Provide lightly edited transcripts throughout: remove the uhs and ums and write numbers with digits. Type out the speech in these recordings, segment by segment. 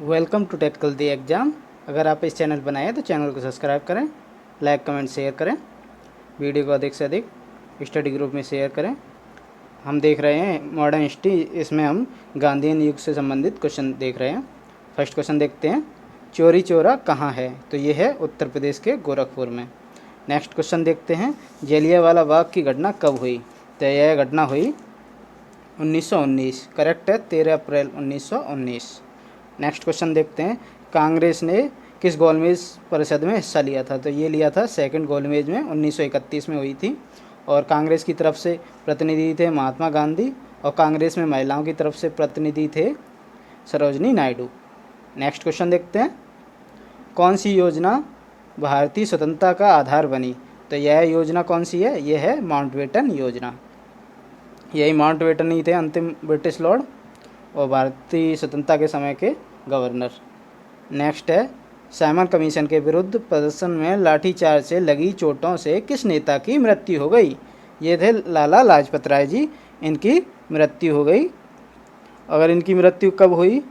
Welcome to technical the exam. अगर आप इस चैनल पर नए हैं तो चैनल को सब्सक्राइब करें, लाइक कमेंट शेयर करें, वीडियो को अधिक से अधिक स्टडी ग्रुप में शेयर करें। हम देख रहे हैं मॉडर्न हिस्ट्री, इसमें हम गांधीयन युग से संबंधित क्वेश्चन देख रहे हैं। फर्स्ट क्वेश्चन देखते हैं, चौरी चौरा कहाँ है? तो ये है उत्तर प्रदेश के गोरखपुर में। नेक्स्ट क्वेश्चन देखते हैं, जलियांवाला बाग की घटना कब हुई? तो यह घटना हुई 1919। करेक्ट है, 13 अप्रैल 1919। नेक्स्ट क्वेश्चन देखते हैं, कांग्रेस ने किस गोलमेज परिषद में हिस्सा लिया था? तो ये लिया था सेकंड गोलमेज में, 1931 में हुई थी। और कांग्रेस की तरफ से प्रतिनिधि थे महात्मा गांधी, और कांग्रेस में महिलाओं की तरफ से प्रतिनिधि थे सरोजनी नायडू। नेक्स्ट क्वेश्चन देखते हैं, कौन सी योजना भारतीय स्वतंत्रता का आधार बनी? तो यह योजना कौन सी है? यह है माउंटबेटन योजना। यही माउंटबेटन ही थे अंतिम ब्रिटिश लॉर्ड और भारतीय स्वतंत्रता के समय के गवर्नर। नेक्स्ट है, साइमन कमीशन के विरुद्ध प्रदर्शन में लाठीचार्ज से लगी चोटों से किस नेता की मृत्यु हो गई? ये थे लाला लाजपत राय जी, इनकी मृत्यु हो गई। अगर इनकी मृत्यु कब हुई?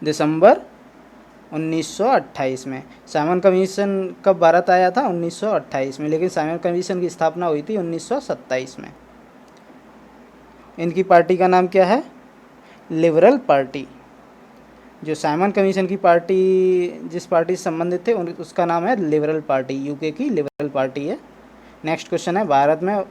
दिसंबर 1928 में। साइमन कमीशन कब भारत आया था? 1928 में, लेकिन साइमन कमीशन की स्थापना हुई थी 1927 में। इनकी पार्टी का नाम क्या है? Liberal party. जो साइमन कमीशन की पार्टी, जिस पार्टी से संबंधित थे उसका नाम है लिबरल पार्टी, यूके की लिबरल पार्टी है। नेक्स्ट क्वेश्चन है, भारत में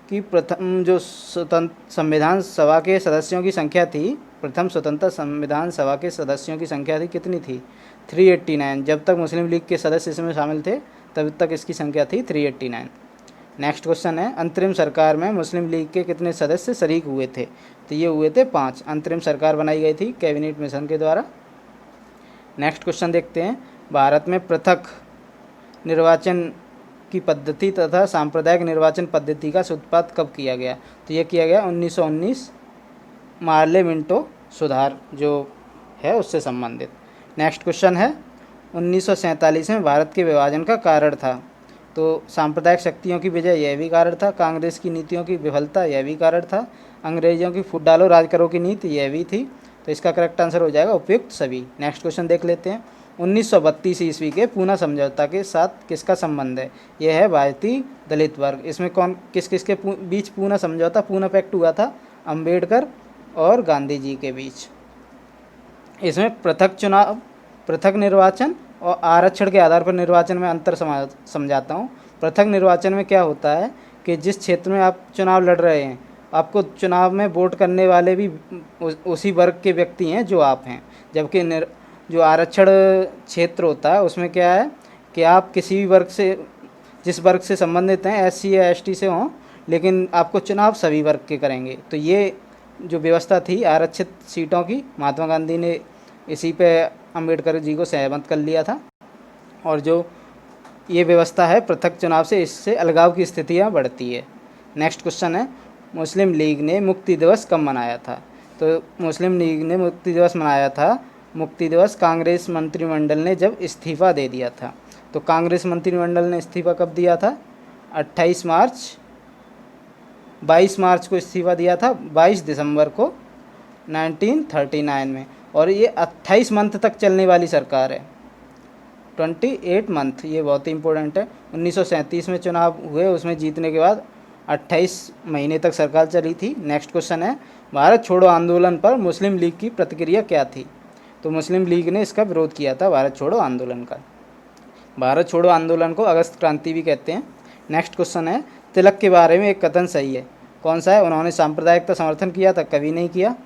की प्रथम जो संविधान सभा के सदस्यों की संख्या थी, प्रथम स्वतंत्र संविधान सभा के सदस्यों की संख्या थी कितनी थी? 389। जब तक मुस्लिम लीग के सदस्य इसमें शामिल थे तब तक इसकी संख्या थी 389। नेक्स्ट क्वेश्चन है, अंतरिम सरकार में मुस्लिम लीग के कितने सदस्य शरीक हुए थे? तो ये हुए थे 5। अंतरिम सरकार बनाई गई थी कैबिनेट मिशन के द्वारा। नेक्स्ट क्वेश्चन देखते हैं, भारत में पृथक निर्वाचन की पद्धति तथा सांप्रदायिक निर्वाचन पद्धति का सूत्रपात कब किया गया? तो ये किया गया 1919, मार्ले मिंटो सुधार जो है उससे संबंधित। नेक्स्ट क्वेश्चन है, 1947 में भारत के विभाजन का कारण था? तो सांप्रदायिक शक्तियों की विजय यह भी कारण था, कांग्रेस की नीतियों की विफलता यह भी कारण था, अंग्रेजों की फूट डालो राज करो की नीति यह भी थी। तो इसका करेक्ट आंसर हो जाएगा उपयुक्त सभी। नेक्स्ट क्वेश्चन देख लेते हैं, 1932 ईस्वी के पूना समझौता के साथ किसका संबंध है? यह है भारतीय दलित वर्ग। इसमें कौन किस किस के बीच पूना समझौता, पूना पैक्ट हुआ था? अंबेडकर और गांधी जी के बीच। इसमें पृथक चुनाव, पृथक निर्वाचन और आरक्षण के आधार पर निर्वाचन में अंतर समझाता हूँ। पृथक निर्वाचन में क्या होता है कि जिस क्षेत्र में आप चुनाव लड़ रहे हैं, आपको चुनाव में वोट करने वाले भी उसी वर्ग के व्यक्ति हैं जो आप हैं। जबकि जो आरक्षण क्षेत्र होता है उसमें क्या है कि आप किसी भी वर्ग से, जिस वर्ग से संबंधित हैं, SC या ST से हों, लेकिन आपको चुनाव सभी वर्ग के करेंगे। तो ये जो व्यवस्था थी आरक्षित सीटों की, महात्मा गांधी ने इसी पे अंबेडकर जी को सहमत कर लिया था। और जो ये व्यवस्था है पृथक चुनाव से, इससे अलगाव की स्थितियाँ बढ़ती है। नेक्स्ट क्वेश्चन है, मुस्लिम लीग ने मुक्ति दिवस कब मनाया था? तो मुस्लिम लीग ने मुक्ति दिवस मनाया था, मुक्ति दिवस कांग्रेस मंत्रिमंडल ने जब इस्तीफ़ा दे दिया था। तो कांग्रेस मंत्रिमंडल ने इस्तीफ़ा कब दिया था? 22 मार्च को इस्तीफ़ा दिया था, 22 दिसंबर को 1939 में। और ये 28 मंथ तक चलने वाली सरकार है, 28 मंथ, ये बहुत ही इंपॉर्टेंट है। 1937 में चुनाव हुए, उसमें जीतने के बाद 28 महीने तक सरकार चली थी। नेक्स्ट क्वेश्चन है, भारत छोड़ो आंदोलन पर मुस्लिम लीग की प्रतिक्रिया क्या थी? तो मुस्लिम लीग ने इसका विरोध किया था, भारत छोड़ो आंदोलन का। भारत छोड़ो आंदोलन को अगस्त क्रांति भी कहते हैं। नेक्स्ट क्वेश्चन है, तिलक के बारे में एक कथन सही है, कौन सा है? उन्होंने सांप्रदायिकता समर्थन किया था? कभी नहीं किया।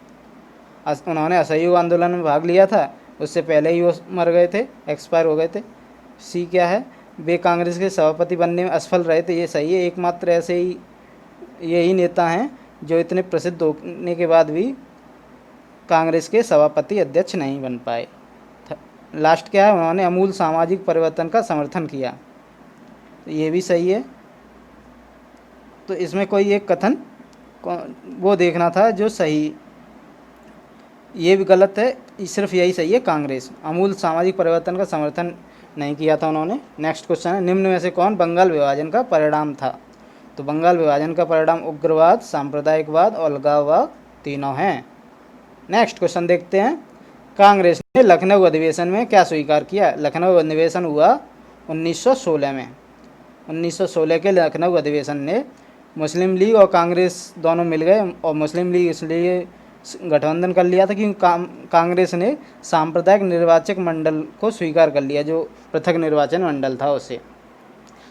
उन्होंने असहयोग आंदोलन में भाग लिया था, उससे पहले ही वो मर गए थे, एक्सपायर हो गए थे। सी क्या है? वे कांग्रेस के सभापति बनने में असफल रहे थे। ये सही है, एकमात्र ऐसे ही यही नेता हैं जो इतने प्रसिद्ध होने के बाद भी कांग्रेस के सभापति अध्यक्ष नहीं बन पाए। लास्ट क्या है? उन्होंने अमूल सामाजिक परिवर्तन का समर्थन किया, तो ये भी सही है। तो इसमें कोई एक कथन वो देखना था जो सही, ये भी गलत है, सिर्फ यही सही है, कांग्रेस अमूल सामाजिक परिवर्तन का समर्थन नहीं किया था उन्होंने। नेक्स्ट क्वेश्चन है, निम्न में से कौन बंगाल विभाजन का परिणाम था? तो बंगाल विभाजन का परिणाम उग्रवाद, सांप्रदायिकवाद और अलगाववाद तीनों हैं। नेक्स्ट क्वेश्चन देखते हैं। कांग्रेस ने लखनऊ अधिवेशन में क्या स्वीकार किया? लखनऊ अधिवेशन हुआ 1916 में। 1916 के लखनऊ अधिवेशन ने मुस्लिम लीग और कांग्रेस दोनों मिल गए, और मुस्लिम लीग इसलिए गठबंधन कर लिया था क्योंकि कांग्रेस ने सांप्रदायिक निर्वाचक मंडल को स्वीकार कर लिया, जो पृथक निर्वाचन मंडल था उसे।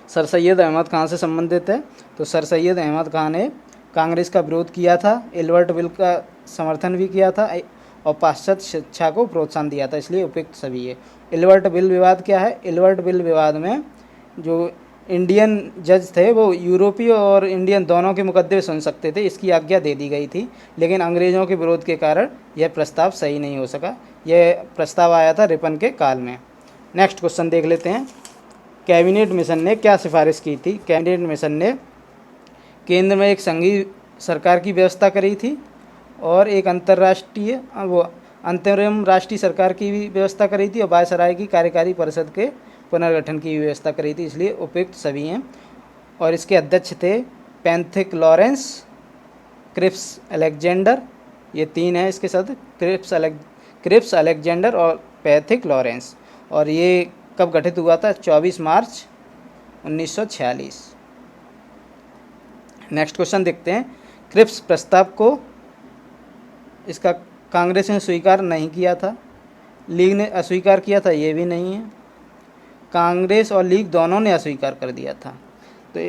सर सैयद अहमद खान से संबंधित है। तो सर सैयद अहमद खान ने कांग्रेस का विरोध किया था, एल्बर्ट बिल का समर्थन भी किया था और पाश्चात्य शिक्षा को प्रोत्साहन दिया था, इसलिए उपयुक्त सभी है। एल्बर्ट बिल विवाद क्या है? एल्बर्ट बिल विवाद में जो इंडियन जज थे वो यूरोपीय और इंडियन दोनों के मुकदमे सुन सकते थे, इसकी आज्ञा दे दी गई थी, लेकिन अंग्रेज़ों के विरोध के कारण यह प्रस्ताव सही नहीं हो सका। यह प्रस्ताव आया था रिपन के काल में। नेक्स्ट क्वेश्चन देख लेते हैं। कैबिनेट मिशन ने क्या सिफारिश की थी? कैबिनेट मिशन ने केंद्र में एक संघीय सरकार की व्यवस्था करी थी और एक अंतरिम राष्ट्रीय सरकार की भी व्यवस्था करी थी, और वायसराय की कार्यकारी परिषद के पुनर्गठन की व्यवस्था करी थी, इसलिए उपयुक्त सभी हैं। और इसके अध्यक्ष थे पैंथिक लॉरेंस, क्रिप्स अलेक्जेंडर, ये तीन हैं इसके साथ, क्रिप्स अलेक्जेंडर और पैंथिक लॉरेंस। और ये कब गठित हुआ था? 24 मार्च 1946। नेक्स्ट क्वेश्चन देखते हैं। क्रिप्स प्रस्ताव को इसका कांग्रेस ने स्वीकार नहीं किया था, लीग ने अस्वीकार किया था, ये भी नहीं है, कांग्रेस और लीग दोनों ने अस्वीकार कर दिया था। तो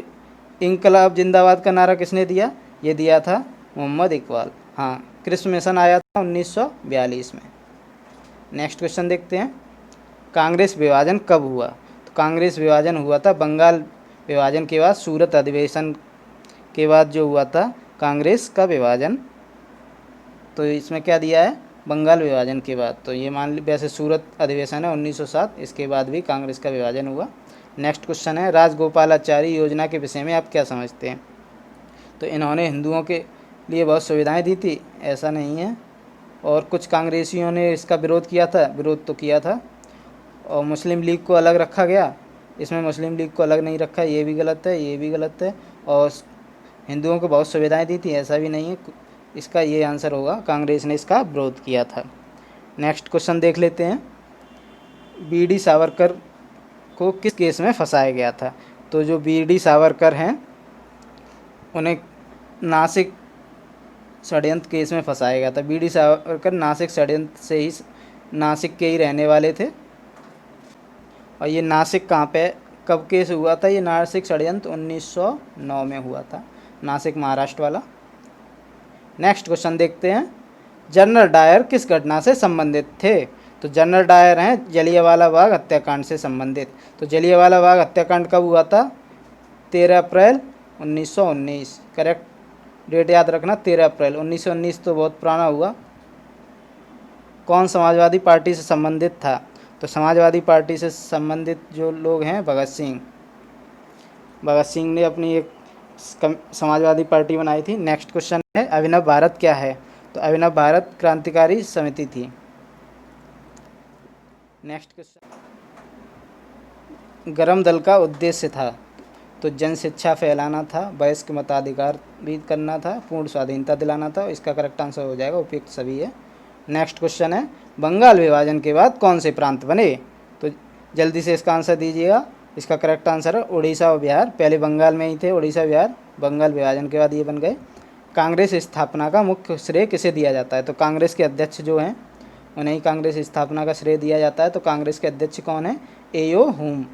इंकलाब जिंदाबाद का नारा किसने दिया? ये दिया था मोहम्मद इकबाल। हाँ, क्रिप्स मिशन आया था 1942 में। नेक्स्ट क्वेश्चन देखते हैं। कांग्रेस विभाजन कब हुआ? तो कांग्रेस विभाजन हुआ था बंगाल विभाजन के बाद, सूरत अधिवेशन के बाद जो हुआ था कांग्रेस का विभाजन। तो इसमें क्या दिया है? बंगाल विभाजन के बाद। तो ये मान ली, वैसे सूरत अधिवेशन है 1907, इसके बाद भी कांग्रेस का विभाजन हुआ। नेक्स्ट क्वेश्चन है। राजगोपालाचारी योजना के विषय में आप क्या समझते हैं? तो इन्होंने हिंदुओं के लिए बहुत सुविधाएं दी थी, ऐसा नहीं है, और कुछ कांग्रेसियों ने इसका विरोध किया था, विरोध तो किया था। और मुस्लिम लीग को अलग रखा गया, इसमें मुस्लिम लीग को अलग नहीं रखा, ये भी गलत है, ये भी गलत है। और हिंदुओं को बहुत सुविधाएं दी थी, ऐसा भी नहीं है। इसका ये आंसर होगा, कांग्रेस ने इसका विरोध किया था। नेक्स्ट क्वेश्चन देख लेते हैं। बीडी सावरकर को किस केस में फंसाया गया था? तो जो बीडी सावरकर हैं उन्हें नासिक षड्यंत्र केस में फंसाया गया था। बीडी सावरकर नासिक षड्यंत्र से ही, नासिक के ही रहने वाले थे। और ये नासिक कहाँ पे, कब केस हुआ था? ये नासिक षड्यंत्र 1909 में हुआ था, नासिक महाराष्ट्र वाला। नेक्स्ट क्वेश्चन देखते हैं। जनरल डायर किस घटना से संबंधित थे? तो जनरल डायर हैं जलियांवाला बाग हत्याकांड से संबंधित। तो जलियांवाला बाग हत्याकांड कब हुआ था? 13 अप्रैल 1919। करेक्ट डेट याद रखना, 13 अप्रैल 1919। तो बहुत पुराना हुआ। कौन समाजवादी पार्टी से संबंधित था? तो समाजवादी पार्टी से संबंधित जो लोग हैं, भगत सिंह। भगत सिंह ने अपनी एक समाजवादी पार्टी बनाई थी। नेक्स्ट क्वेश्चन है। अभिनव भारत क्या है? तो अभिनव भारत क्रांतिकारी समिति थी। Next question. गरम दल का उद्देश्य था? तो जन शिक्षा फैलाना था, वयस्क मताधिकार भी करना था, पूर्ण स्वाधीनता दिलाना था। इसका करेक्ट आंसर हो जाएगा, उपयुक्त सभी है। नेक्स्ट क्वेश्चन है। बंगाल विभाजन के बाद कौन से प्रांत बने? तो जल्दी से इसका आंसर दीजिएगा। इसका करेक्ट आंसर है उड़ीसा और बिहार। पहले बंगाल में ही थे उड़ीसा बिहार, बंगाल विभाजन के बाद ये बन गए। कांग्रेस स्थापना का मुख्य श्रेय किसे दिया जाता है? तो कांग्रेस के अध्यक्ष जो हैं उन्हें ही कांग्रेस स्थापना का श्रेय दिया जाता है। तो कांग्रेस के अध्यक्ष कौन है? एओ हुम।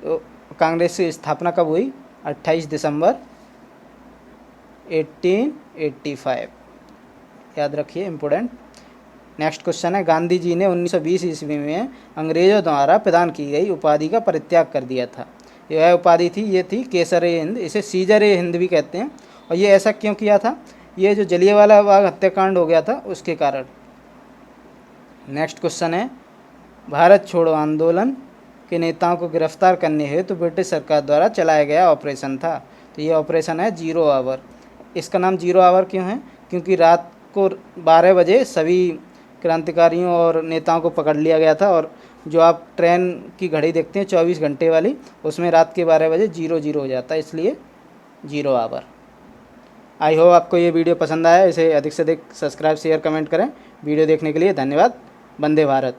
तो कांग्रेस की स्थापना कब हुई? 28 दिसंबर 1885। याद रखिए, इम्पोर्टेंट। नेक्स्ट क्वेश्चन है। गांधी जी ने 1920 ईस्वी में अंग्रेज़ों द्वारा प्रदान की गई उपाधि का परित्याग कर दिया था। यह उपाधि थी, ये थी केसर ए हिंद, इसे सीजर ए हिंद भी कहते हैं। और ये ऐसा क्यों किया था? ये जो जलियांवाला बाग हत्याकांड हो गया था उसके कारण। नेक्स्ट क्वेश्चन है। भारत छोड़ो आंदोलन के नेताओं को गिरफ्तार करने हेतु ब्रिटिश सरकार द्वारा चलाया गया ऑपरेशन था। तो ये ऑपरेशन है 0 आवर। इसका नाम 0 आवर क्यों है? क्योंकि रात को 12 बजे सभी क्रांतिकारियों और नेताओं को पकड़ लिया गया था और जो आप ट्रेन की घड़ी देखते हैं 24 घंटे वाली, उसमें रात के 12 बजे 00 हो जाता है, इसलिए 0 आवर। आई होप आपको ये वीडियो पसंद आया। इसे अधिक से अधिक सब्सक्राइब शेयर कमेंट करें। वीडियो देखने के लिए धन्यवाद। वंदे भारत।